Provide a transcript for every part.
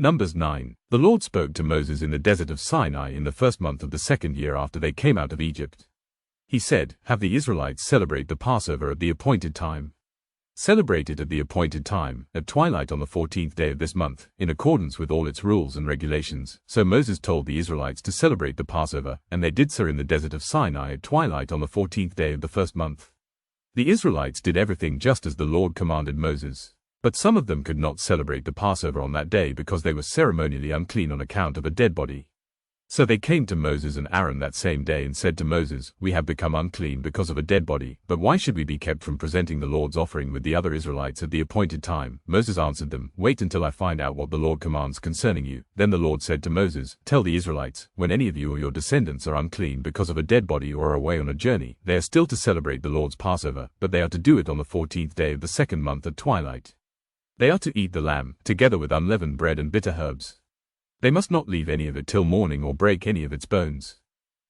Numbers 9. The Lord spoke to Moses in the desert of Sinai in the first month of the second year after they came out of Egypt. He said, "Have the Israelites celebrate the Passover at the appointed time. Celebrate it at the appointed time, at twilight on the 14th day of this month, in accordance with all its rules and regulations." So Moses told the Israelites to celebrate the Passover, and they did so in the desert of Sinai at twilight on the 14th day of the first month. The Israelites did everything just as the Lord commanded Moses. But some of them could not celebrate the Passover on that day because they were ceremonially unclean on account of a dead body. So they came to Moses and Aaron that same day and said to Moses, "We have become unclean because of a dead body, but why should we be kept from presenting the Lord's offering with the other Israelites at the appointed time?" Moses answered them, "Wait until I find out what the Lord commands concerning you." Then the Lord said to Moses, "Tell the Israelites, when any of you or your descendants are unclean because of a dead body or are away on a journey, they are still to celebrate the Lord's Passover, but they are to do it on the 14th day of the second month at twilight. They are to eat the lamb, together with unleavened bread and bitter herbs. They must not leave any of it till morning or break any of its bones.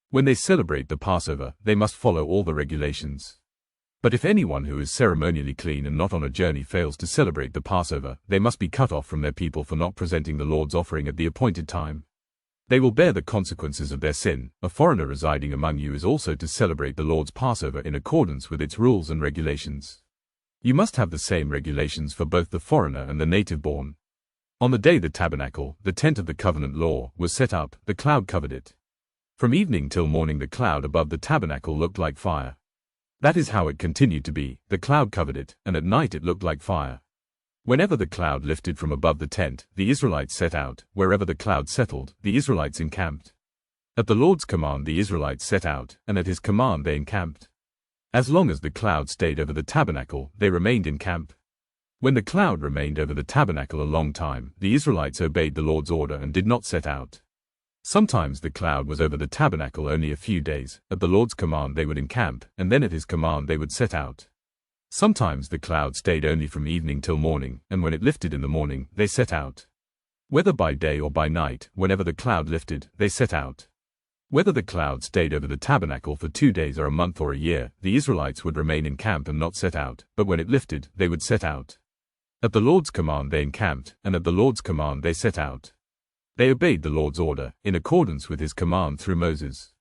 When they celebrate the Passover, they must follow all the regulations. But if anyone who is ceremonially clean and not on a journey fails to celebrate the Passover, they must be cut off from their people for not presenting the Lord's offering at the appointed time. They will bear the consequences of their sin. A foreigner residing among you is also to celebrate the Lord's Passover in accordance with its rules and regulations. You must have the same regulations for both the foreigner and the native-born. On the day the tabernacle, the tent of the covenant law, was set up, the cloud covered it. From evening till morning the cloud above the tabernacle looked like fire. That is how it continued to be. The cloud covered it, and at night it looked like fire. Whenever the cloud lifted from above the tent, the Israelites set out. Wherever the cloud settled, the Israelites encamped. At the Lord's command the Israelites set out, and at his command they encamped. As long as the cloud stayed over the tabernacle, they remained in camp. When the cloud remained over the tabernacle a long time, the Israelites obeyed the Lord's order and did not set out. Sometimes the cloud was over the tabernacle only a few days. At the Lord's command they would encamp, and then at his command they would set out. Sometimes the cloud stayed only from evening till morning, and when it lifted in the morning, they set out. Whether by day or by night, whenever the cloud lifted, they set out. Whether the cloud stayed over the tabernacle for 2 days or a month or a year, the Israelites would remain in camp and not set out, but when it lifted, they would set out. At the Lord's command they encamped, and at the Lord's command they set out. They obeyed the Lord's order, in accordance with his command through Moses.